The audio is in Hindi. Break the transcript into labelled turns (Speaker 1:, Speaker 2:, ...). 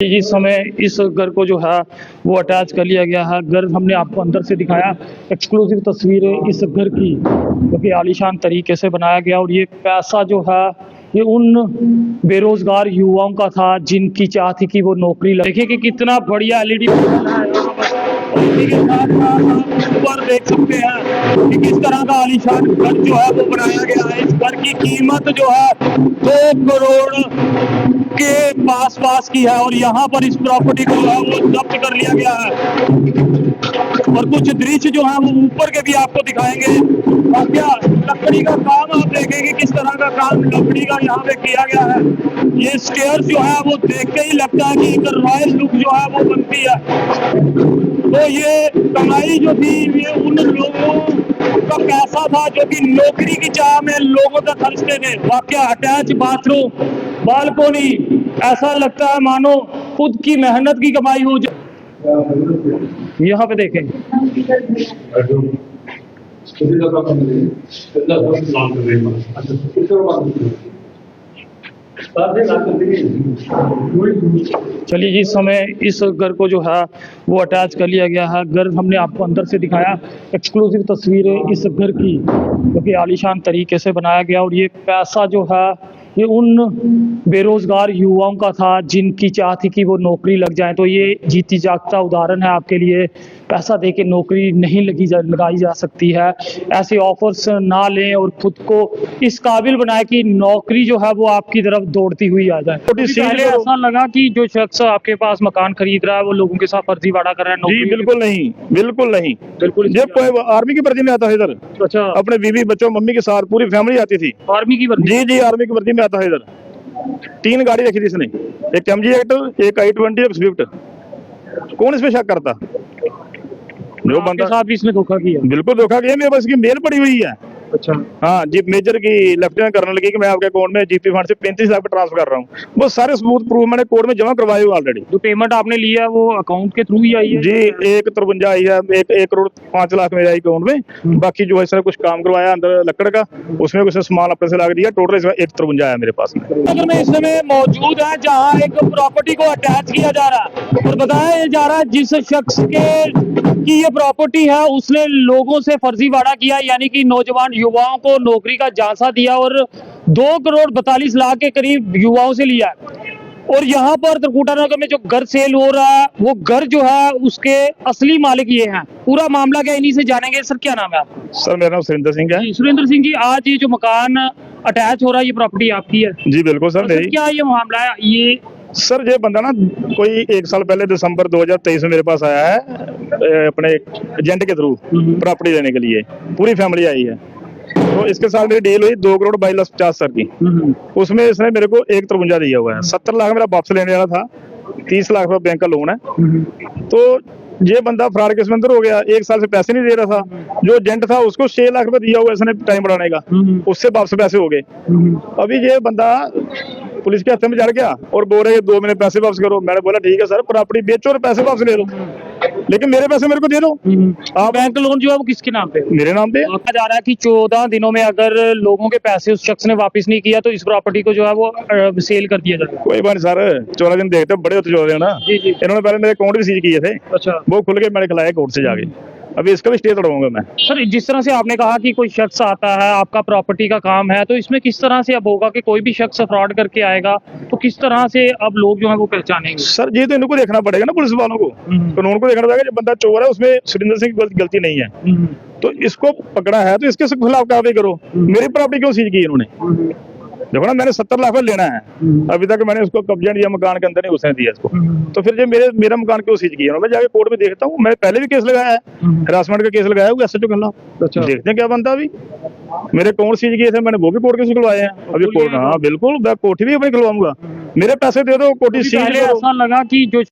Speaker 1: इस समय इस घर को जो है वो अटैच कर लिया गया है। घर हमने आपको अंदर से दिखाया, एक्सक्लूसिव तस्वीरें इस घर की जो कि आलीशान तरीके से बनाया गया। और ये पैसा जो है ये उन बेरोजगार युवाओं का था जिनकी चाह थी कि वो नौकरी लगे। देखिए कि कितना बढ़िया एलईडी है यहाँ पर। और इसी के साथ आप ऊपर देख सकते हैं कि किस तरह का आलीशान घर जो है वो बनाया गया है। इस घर की कीमत जो है 2 करोड़ के पास की है। और यहाँ पर इस प्रॉपर्टी को जो है वो जब्त कर लिया गया है। और कुछ दृश्य जो है वो ऊपर के भी आपको दिखाएंगे। और क्या लकड़ी का काम आप देखेंगे, किस तरह का काम लकड़ी का यहाँ पे किया गया है। ये स्टेयर्स जो है वो देख के ही लगता है कि एक रॉयल लुक जो है वो बनती है। तो ये कमाई जो थी ये उन लोगों का पैसा था जो कि नौकरी की चाह में लोगों तक खर्चते थे। वाकया अटैच बाथरूम, बालकोनी, ऐसा लगता है मानो खुद की मेहनत की कमाई हो। यहाँ पे देखें चलिए जी, इस समय इस घर को जो है वो अटैच कर लिया गया है। घर हमने आपको अंदर से दिखाया, एक्सक्लूसिव तस्वीरें इस घर की जो कि आलीशान तरीके से बनाया गया। और ये पैसा जो है ये उन बेरोजगार युवाओं का था जिनकी चाह थी कि वो नौकरी लग जाए। तो ये जीती जागता उदाहरण है आपके लिए। पैसा दे के नौकरी नहीं लगाई जा सकती है। ऐसे ऑफर्स ना लें और खुद को इस काबिल बनाए कि नौकरी जो है वो आपकी तरफ दौड़ती हुई आ जाए। तो पहले ऐसा लगा कि जो शख्स आपके पास मकान खरीद रहा है वो लोगों के साथ फर्जीवाड़ा कर रहा है।
Speaker 2: जी बिल्कुल नहीं, बिल्कुल नहीं।
Speaker 1: बिल्कुल
Speaker 2: जब कोई आर्मी की वर्दी में आता है इधर,
Speaker 1: अच्छा,
Speaker 2: अपने बीवी बच्चों मम्मी के साथ पूरी फैमिली आती थी।
Speaker 1: आर्मी की वर्दी?
Speaker 2: जी जी, आर्मी की वर्दी में आता है इधर। 3 गाड़ी रखी थी इसने, एक MG एक्टर, एक I-20, एक स्विफ्ट। कौन इस पे शक करता? जो बंदा
Speaker 1: साथ भी इसने धोखा किया।
Speaker 2: बिल्कुल धोखा किया। मेरे पास की मेल पड़ी हुई है।
Speaker 1: अच्छा,
Speaker 2: हाँ जी, मेजर की लेफ्टिनेंट कर्नल की कि मैं आपके अकाउंट में GP फंड से 35 लाख ट्रांसफर कर रहा हूँ। वो सारे सबूत प्रूफ मैंने कोर्ट में जमा करवाए हुए ऑलरेडी।
Speaker 1: जो पेमेंट आपने लिया है वो अकाउंट के थ्रू ही आई है?
Speaker 2: जी, 153 आई है, 1 करोड़ 5 लाख मेरे अकाउंट में। बाकी जो है सर कुछ काम करवाया अंदर लकड़ का, उसमें कुछ सामान अपने से लगा दिया। टोटल इसमें 153 आया मेरे पास में।
Speaker 1: अगर मैं इस समय मौजूद है जहाँ एक प्रॉपर्टी को अटैच किया जा रहा है और बताया जा रहा है जिस शख्स की ये प्रॉपर्टी है उसने लोगों से फर्जीवाड़ा किया, यानी कि नौजवान युवाओं को नौकरी का झांसा दिया और 2 करोड़ 42 लाख के करीब युवाओं से लिया। और यहाँ पर त्रिकुटा नगर में जो घर सेल हो रहा है वो घर जो है उसके असली मालिक ये हैं। पूरा मामला क्या इन्हीं से जानेंगे। सर क्या नाम है आपका?
Speaker 2: सर मेरा नाम सुरेंद्र सिंह है।
Speaker 1: सुरेंद्र सिंह जी, आज ये जो मकान अटैच हो रहा है ये प्रॉपर्टी आपकी है?
Speaker 2: जी बिल्कुल सर, मेरी।
Speaker 1: क्या ये मामला है? ये
Speaker 2: सर ये बंदा ना कोई 1 साल पहले दिसंबर 2023 में मेरे पास आया है अपने एजेंट के थ्रू प्रॉपर्टी लेने के लिए। पूरी फैमिली आई है। तो इसके साथ मेरी डील हुई 2 करोड़ 22 लाख 50 सर की। उसमें इसने मेरे को 153 दिया हुआ है। 70 लाख मेरा वापस लेने वाला था, 30 लाख रुपया बैंक का लोन है। तो ये बंदा फ्रॉड केस में अंदर हो गया। 1 साल से पैसे नहीं दे रहा था। जो एजेंट था उसको 6 लाख रुपया दिया हुआ इसने टाइम बढ़ाने का, उससे वापस पैसे हो गए। अभी ये बंदा पुलिस के हत्थे में चढ़ गया और बोल रहे 2 महीने पैसे वापस करो। मैंने बोला ठीक है सर, प्रॉपर्टी बेचो और पैसे वापस ले लो, लेकिन मेरे पैसे मेरे को दे दो।
Speaker 1: आप बैंक लोन जो है वो किसके नाम पे?
Speaker 2: मेरे नाम पे।
Speaker 1: कहा जा रहा है कि 14 दिनों में अगर लोगों के पैसे उस शख्स ने वापस नहीं किया तो इस प्रॉपर्टी को जो है वो सेल कर दिया जाएगा।
Speaker 2: कोई बात नहीं सर, 14 दिन देखते बड़े होते 14 दिन ना। इन्होंने पहले मेरे अकाउंट भी सीज किए थे।
Speaker 1: अच्छा,
Speaker 2: वो खुल के मैंने खिलाया कोर्ट से जाके। अभी इसका भी स्टे तोड़वाऊंगा मैं।
Speaker 1: सर जिस तरह से आपने कहा कि कोई शख्स आता है, आपका प्रॉपर्टी का काम है, तो इसमें किस तरह से अब होगा कि कोई भी शख्स फ्रॉड करके आएगा तो किस तरह से अब लोग जो है वो पहचानेंगे?
Speaker 2: सर ये तो इनको देखना पड़ेगा ना, पुलिस वालों को, कानून को देखना पड़ेगा। जो बंदा चोर है उसमें सुरेंद्र सिंह की गलती नहीं है, तो इसको पकड़ा है तो इसके खिलाफ कार्रवाई करो। मेरी प्रॉपर्टी क्यों सीज की इन्होंने? देखो ना, मैंने 70 लाख लेना है, अभी तक मैंने उसको कब्जा दिया मकान के अंदर, नहीं उसने दिया इसको। तो फिर जो मेरा मकान क्यों सीज किया? मैं जाके कोर्ट में देखता हूँ। मैंने पहले भी केस लगाया है, हरासमेंट का केस लगाया हुआ SHO के खिलाफ।
Speaker 1: अच्छा,
Speaker 2: देखते हैं क्या बनता। अभी मेरे अकाउंट सीज किए थे, मैंने वो भी कोर्ट के खुलवाए हैं। अभी कोर्ट, हाँ बिल्कुल, मैं कोठी भी अपनी खुलवाऊंगा। मेरे पैसे दे दो, कोठी सीज।
Speaker 1: ऐसा लगा कि जो